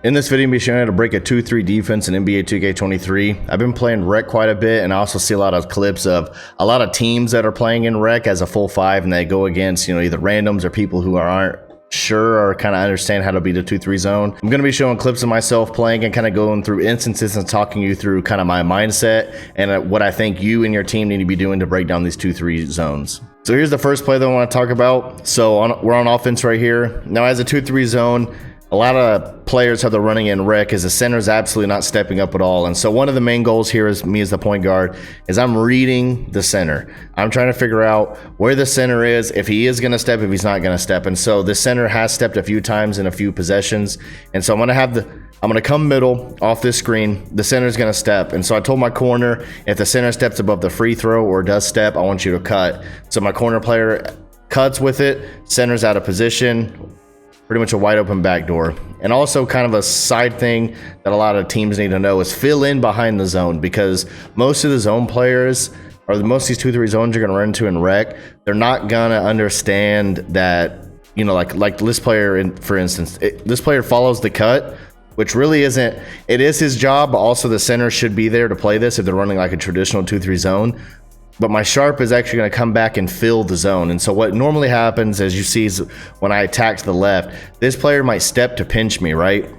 In this video, I'm going to be showing you how to break a 2-3 defense in NBA 2K23. I've been playing Rec quite a bit, and I also see a lot of clips of a lot of teams that are playing in Rec as a full 5, and they go against, either randoms or people who aren't sure or kind of understand how to beat a 2-3 zone. I'm going to be showing clips of myself playing and kind of going through instances and talking you through kind of my mindset and what I think you and your team need to be doing to break down these 2-3 zones. So here's the first play that I want to talk about. So we're on offense right here. Now as a 2-3 zone, a lot of players have the running in Rec as the center is absolutely not stepping up at all. And so one of the main goals here is me as the point guard is I'm reading the center. I'm trying to figure out where the center is, if he is going to step, if he's not going to step. And so the center has stepped a few times in a few possessions. And so I'm going to come middle off this screen. The center is going to step. And so I told my corner, if the center steps above the free throw or does step, I want you to cut. So my corner player cuts with it, center's out of position. Pretty much a wide open backdoor. And also kind of a side thing that a lot of teams need to know is fill in behind the zone, because most of the zone players, or most of these 2-3 zones you're going to run into in Rec, they're not going to understand that, like this player, for instance, this player follows the cut, which really isn't, it is his job, but also the center should be there to play this if they're running like a traditional 2-3 zone. But my sharp is actually going to come back and fill the zone. And so what normally happens, as you see, is when I attack to the left, this player might step to pinch me, right?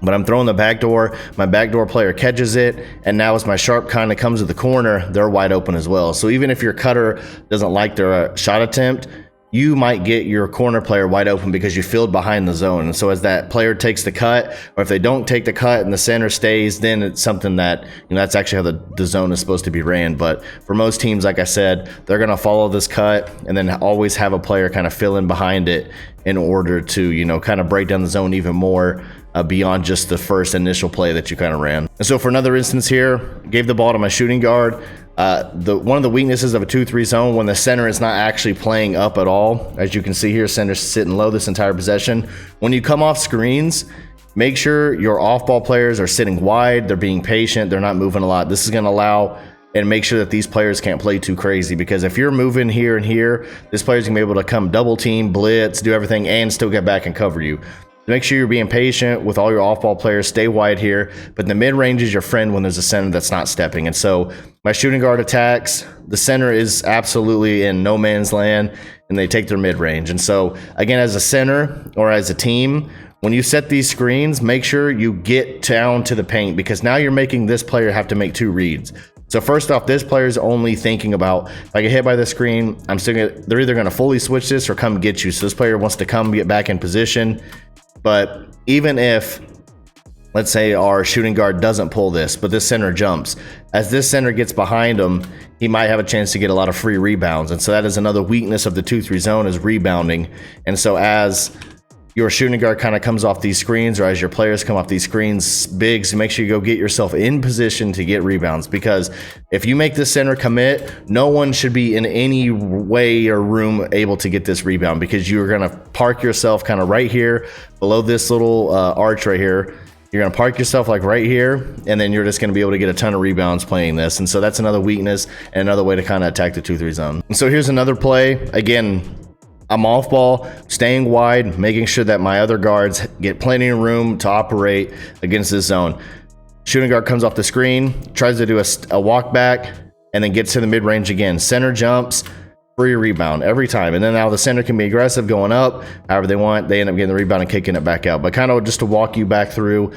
But I'm throwing the backdoor, my backdoor player catches it, and now as my sharp kind of comes to the corner, they're wide open as well. So even if your cutter doesn't like their shot attempt, you might get your corner player wide open because you filled behind the zone. And so as that player takes the cut, or if they don't take the cut and the center stays, then it's something that, that's actually how the zone is supposed to be ran. But for most teams, like I said, they're going to follow this cut and then always have a player kind of fill in behind it in order to, kind of break down the zone even more beyond just the first initial play that you kind of ran. And so for another instance here, gave the ball to my shooting guard. One of the weaknesses of a 2-3 zone, when the center is not actually playing up at all, as you can see here, center's sitting low this entire possession. When you come off screens, make sure your off-ball players are sitting wide, they're being patient, they're not moving a lot. This is going to allow and make sure that these players can't play too crazy, because if you're moving here and here, this player's going to be able to come double team, blitz, do everything, and still get back and cover you. Make sure you're being patient with all your off-ball players. Stay wide here, but the mid-range is your friend when there's a center that's not stepping. And so my shooting guard attacks. The center is absolutely in no man's land, and they take their mid-range. And so, again, as a center or as a team, when you set these screens, make sure you get down to the paint, because now you're making this player have to make 2 reads. So first off, this player is only thinking about, if I get hit by the screen, they're either going to fully switch this or come get you. So this player wants to come get back in position. But even if, let's say, our shooting guard doesn't pull this, but this center jumps, as this center gets behind him, he might have a chance to get a lot of free rebounds. And so that is another weakness of the 2-3 zone, is rebounding. And so as your shooting guard kind of comes off these screens, or as your players come off these screens, bigs, make sure you go get yourself in position to get rebounds, because if you make the center commit, no one should be in any way or room able to get this rebound, because you're going to park yourself kind of right here below this little arch right here. You're going to park yourself like right here, and then you're just going to be able to get a ton of rebounds playing this. And so that's another weakness and another way to kind of attack the 2-3 zone. And so here's another play. Again, I'm off ball, staying wide, making sure that my other guards get plenty of room to operate against this zone. Shooting guard comes off the screen, tries to do a walk back, and then gets to the mid-range again. Center jumps, free rebound every time. And then now the center can be aggressive going up, however they want. They end up getting the rebound and kicking it back out. But kind of just to walk you back through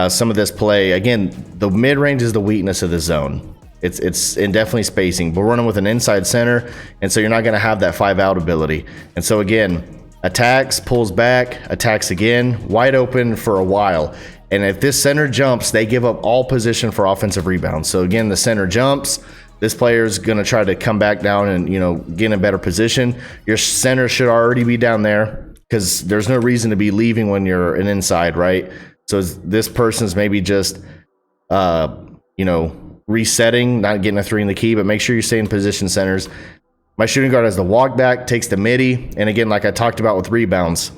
some of this play. Again, the mid-range is the weakness of the zone. It's in definitely spacing. We're running with an inside center, and so you're not going to have that 5-out ability. And so again, attacks, pulls back, attacks again, wide open for a while. And if this center jumps, they give up all position for offensive rebounds. So again, the center jumps. This player is going to try to come back down and get in a better position. Your center should already be down there, because there's no reason to be leaving when you're an inside, right? So this person's maybe just resetting, not getting a 3 in the key, but make sure you stay in position, centers. My shooting guard has the walk back, takes the midi, and again, like I talked about with rebounds,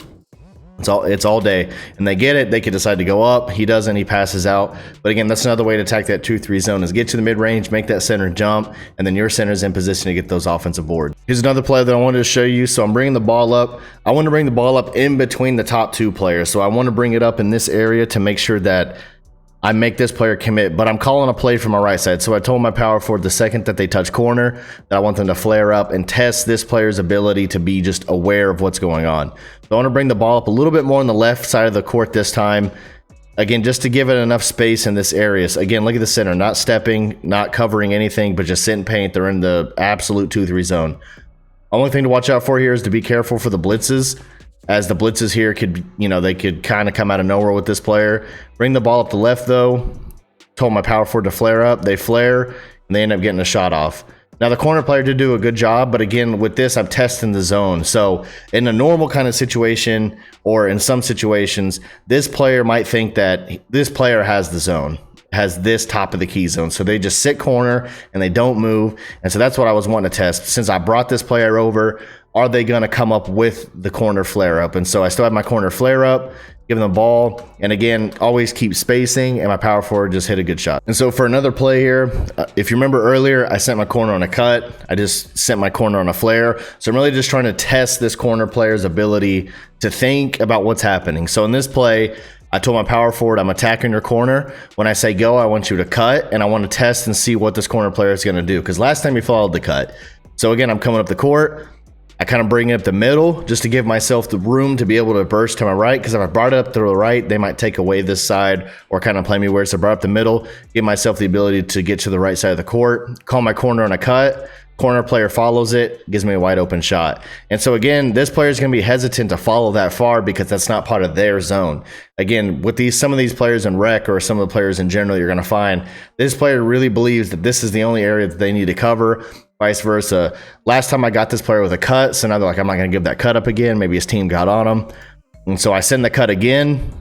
It's all day, and they get it. They could decide to go up. He doesn't. He passes out. But again, that's another way to attack that 2-3 zone, is get to the mid range, make that center jump, and then your center's in position to get those offensive boards. Here's another play that I wanted to show you. So I'm bringing the ball up. I want to bring the ball up in between the top two players. So I want to bring it up in this area to make sure that I make this player commit, but I'm calling a play from my right side. So I told my power forward the second that they touch corner that I want them to flare up and test this player's ability to be just aware of what's going on. So I want to bring the ball up a little bit more on the left side of the court this time. Again, just to give it enough space in this area. So again, look at the center, not stepping, not covering anything, but just sitting paint. They're in the absolute 2-3 zone. Only thing to watch out for here is to be careful for the blitzes, as the blitzes here could, they could kind of come out of nowhere with this player. Bring the ball up the left, though. Told my power forward to flare up. They flare, and they end up getting a shot off. Now, the corner player did do a good job, but again, with this, I'm testing the zone. So in a normal kind of situation, or in some situations, this player might think that this player has the zone, has this top of the key zone. So they just sit corner, and they don't move. And so that's what I was wanting to test. Since I brought this player over, are they going to come up with the corner flare up? And so I still have my corner flare up, give them the ball, and again, always keep spacing, and my power forward just hit a good shot. And so for another play here, if you remember earlier, I sent my corner on a cut. I just sent my corner on a flare. So I'm really just trying to test this corner player's ability to think about what's happening. So in this play, I told my power forward, I'm attacking your corner. When I say go, I want you to cut, and I want to test and see what this corner player is going to do, because last time he followed the cut. So again, I'm coming up the court. I kind of bring it up the middle just to give myself the room to be able to burst to my right, because if I brought it up to the right, they might take away this side or kind of play me weird. So I brought up the middle, give myself the ability to get to the right side of the court, call my corner on a cut. Corner player follows it, gives me a wide open shot. And so again, this player is going to be hesitant to follow that far because that's not part of their zone. Again, with some of these players in rec, or some of the players in general, you're going to find this player really believes that this is the only area that they need to cover. Vice versa. Last time I got this player with a cut, so now they're like, I'm not going to give that cut up again. Maybe his team got on him. And so I send the cut again.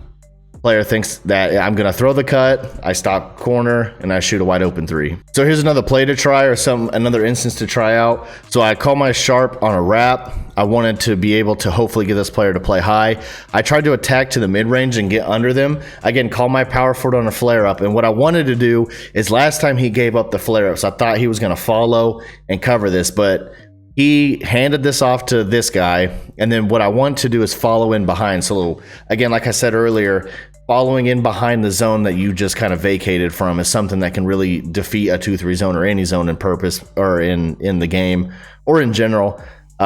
Player thinks that I'm going to throw the cut. I stop corner, and I shoot a wide open three. So here's another play to try, or another instance to try out. So I call my sharp on a wrap. I wanted to be able to hopefully get this player to play high. I tried to attack to the mid-range and get under them. Again, call my power forward on a flare-up. And what I wanted to do is, last time he gave up the flare-up, so I thought he was going to follow and cover this, but he handed this off to this guy, and then what I want to do is follow in behind. So again, like I said earlier, following in behind the zone that you just kind of vacated from is something that can really defeat a 2-3 zone, or any zone in purpose, or in the game, or in general.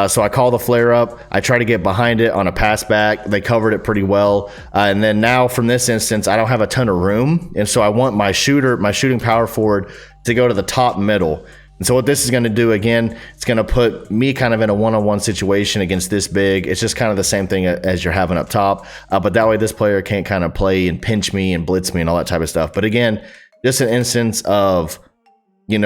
So I call the flare up. I try to get behind it on a pass back. They covered it pretty well. And then now from this instance, I don't have a ton of room. And so I want my shooting power forward to go to the top middle. And so what this is going to do, again, it's going to put me kind of in a one-on-one situation against this big. It's just kind of the same thing as you're having up top. But that way this player can't kind of play and pinch me and blitz me and all that type of stuff. But again, just an instance of,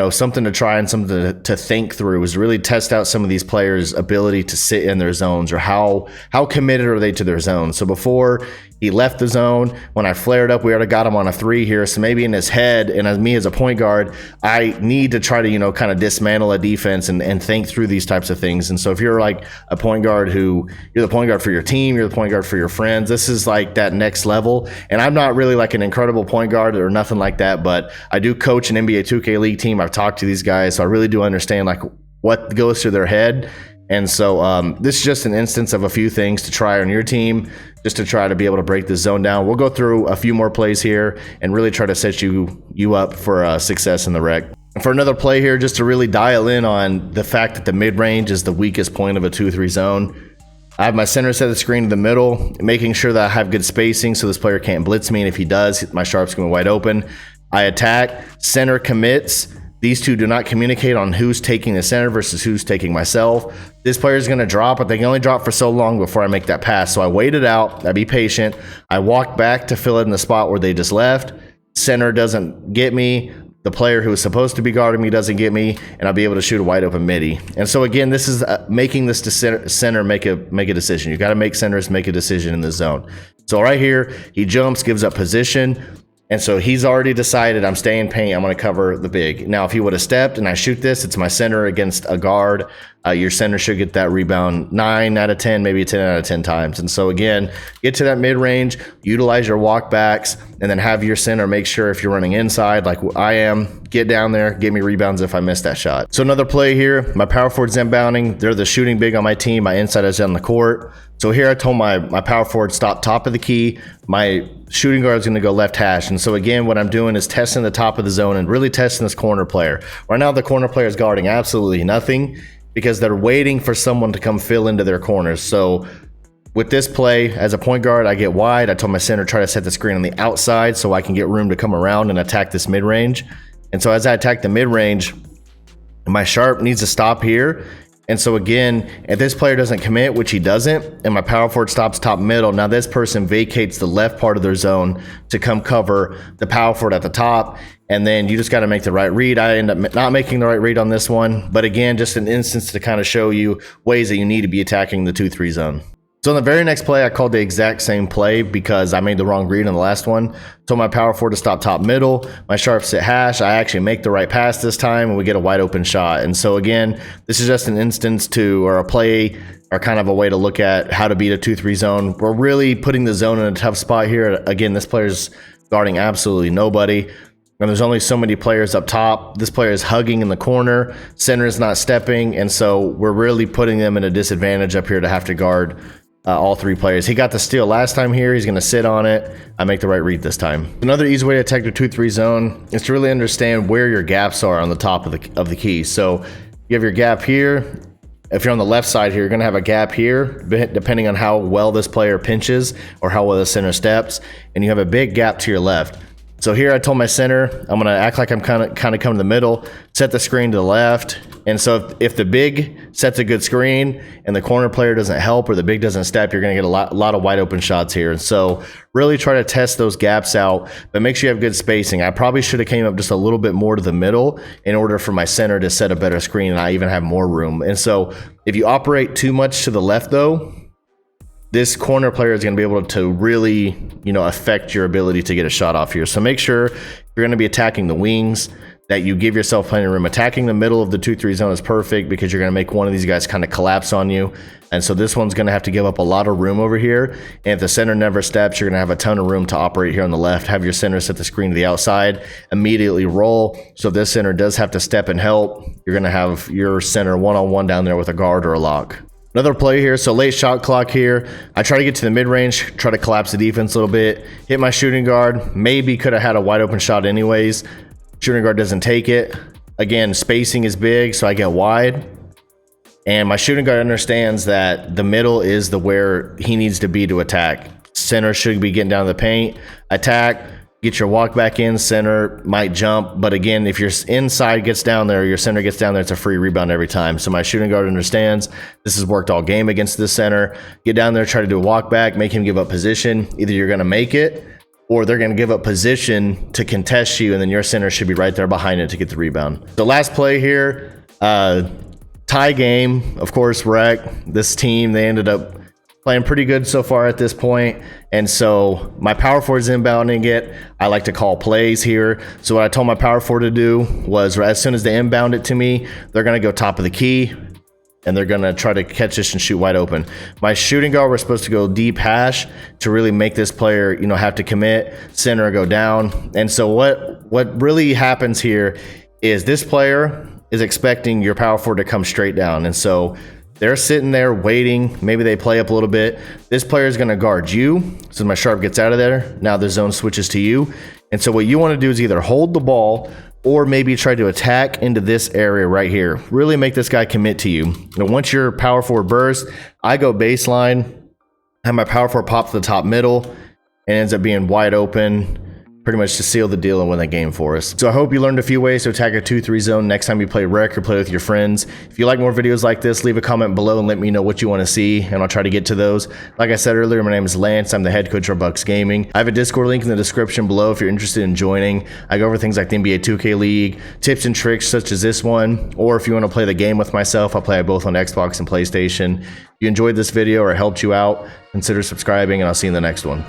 something to try and something to think through, is really test out some of these players' ability to sit in their zones, or how committed are they to their zone. So before he left the zone, when I flared up, we already got him on a three here. So maybe in his head, and as me as a point guard, I need to try to, kind of dismantle a defense and think through these types of things. And so if you're like a point guard you're the point guard for your team, you're the point guard for your friends, this is like that next level. And I'm not really like an incredible point guard or nothing like that, but I do coach an NBA 2K League team. I've talked to these guys, so I really do understand like what goes through their head. And so this is just an instance of a few things to try on your team, just to try to be able to break this zone down. We'll go through a few more plays here and really try to set you up for success in the rec. And for another play here, just to really dial in on the fact that the mid-range is the weakest point of a 2-3 zone. I have my center set the screen to the middle, making sure that I have good spacing so this player can't blitz me. And if he does, my sharp's going to be wide open. I attack, center commits. These two do not communicate on who's taking the center versus who's taking myself. This player is going to drop, but they can only drop for so long before I make that pass. So I wait it out. I be patient. I walk back to fill it in the spot where they just left. Center doesn't get me. The player who is supposed to be guarding me doesn't get me, and I'll be able to shoot a wide open midi. And so again, this is making this center make a decision. You got to make centers make a decision in the zone. So right here, he jumps, gives up position. And so he's already decided I'm staying paint. I'm going to cover the big. Now, if he would have stepped and I shoot this, it's my center against a guard. Your center should get that rebound 9 out of 10, maybe 10 out of 10 times. And so again, get to that mid-range, utilize your walkbacks, and then have your center make sure if you're running inside like I am, get down there, give me rebounds if I miss that shot. So another play here, my power forward's inbounding. They're the shooting big on my team. My inside is on the court. So here I told my power forward stop top of the key. My shooting guard is going to go left hash. And so again, what I'm doing is testing the top of the zone and really testing this corner player. Right now, the corner player is guarding absolutely nothing because they're waiting for someone to come fill into their corners. So with this play, as a point guard, I get wide. I told my center try to set the screen on the outside so I can get room to come around and attack this mid-range. And so as I attack the mid-range, my sharp needs to stop here. And so again, if this player doesn't commit, which he doesn't, and my power forward stops top middle, now this person vacates the left part of their zone to come cover the power forward at the top. And then you just got to make the right read. I end up not making the right read on this one. But again, just an instance to kind of show you ways that you need to be attacking the 2-3 zone. So in the very next play, I called the exact same play because I made the wrong read on the last one. Told my power forward to stop top middle. My sharp sit hash. I actually make the right pass this time and we get a wide open shot. And so again, this is just an instance or a play or kind of a way to look at how to beat a 2-3 zone. We're really putting the zone in a tough spot here. Again, this player's guarding absolutely nobody. And there's only so many players up top. This player is hugging in the corner. Center is not stepping. And so we're really putting them in a disadvantage up here to have to guard all 3 players. He got the steal last time here. He's going to sit on it. I make the right read this time. Another easy way to attack the 2-3 zone is to really understand where your gaps are on the top of the key. So you have your gap here. If you're on the left side here, you're going to have a gap here, depending on how well this player pinches or how well the center steps. And you have a big gap to your left. So here I told my center, I'm going to act like I'm kind of come to the middle, set the screen to the left. And so if the big sets a good screen and the corner player doesn't help or the big doesn't step, you're going to get a lot of wide open shots here. And so really try to test those gaps out, but make sure you have good spacing. I probably should have came up just a little bit more to the middle in order for my center to set a better screen and I even have more room. And so if you operate too much to the left though, this corner player is going to be able to really, affect your ability to get a shot off here. So make sure if you're going to be attacking the wings that you give yourself plenty of room. Attacking the middle of the 2-3 zone is perfect because you're going to make one of these guys kind of collapse on you. And so this one's going to have to give up a lot of room over here. And if the center never steps, you're going to have a ton of room to operate here on the left. Have your center set the screen to the outside, immediately roll. So if this center does have to step and help, you're going to have your center one-on-one down there with a guard or a lock. Another play here, so late shot clock here. I try to get to the mid-range, try to collapse the defense a little bit, hit my shooting guard. Maybe could have had a wide open shot anyways. Shooting guard doesn't take it. Again, spacing is big, so I get wide. And my shooting guard understands that the middle is where he needs to be to attack. Center should be getting down to the paint, attack, get your walk back in, center might jump. But again, if your inside gets down there, your center gets down there, it's a free rebound every time. So my shooting guard understands this has worked all game against this center. Get down there, try to do a walk back, make him give up position. Either you're going to make it or they're going to give up position to contest you, and then your center should be right there behind it to get the rebound. The last play here, tie game. Of course, Rec, this team, they ended up playing pretty good so far at this point. And so my power forward's inbounding it. I like to call plays here. So what I told my power forward to do was as soon as they inbound it to me, they're going to go top of the key and they're going to try to catch this and shoot wide open. My shooting guard was supposed to go deep hash to really make this player, have to commit, center go down. And so what really happens here is this player is expecting your power forward to come straight down. And so they're sitting there waiting. Maybe they play up a little bit. This player is going to guard you. So my sharp gets out of there. Now the zone switches to you. And so what you want to do is either hold the ball or maybe try to attack into this area right here. Really make this guy commit to you. And once your power forward bursts, I go baseline, have my power forward pop to the top middle, and ends up being wide open, pretty much to seal the deal and win that game for us. So I hope you learned a few ways to attack a 2-3 zone next time you play Rec or play with your friends. If you like more videos like this, leave a comment below and let me know what you want to see, and I'll try to get to those. Like I said earlier, my name is Lance. I'm the head coach of Bucks Gaming. I have a Discord link in the description below if you're interested in joining. I go over things like the NBA 2K League, tips and tricks such as this one, or if you want to play the game with myself, I'll play both on Xbox and PlayStation. If you enjoyed this video or it helped you out, consider subscribing, and I'll see you in the next one.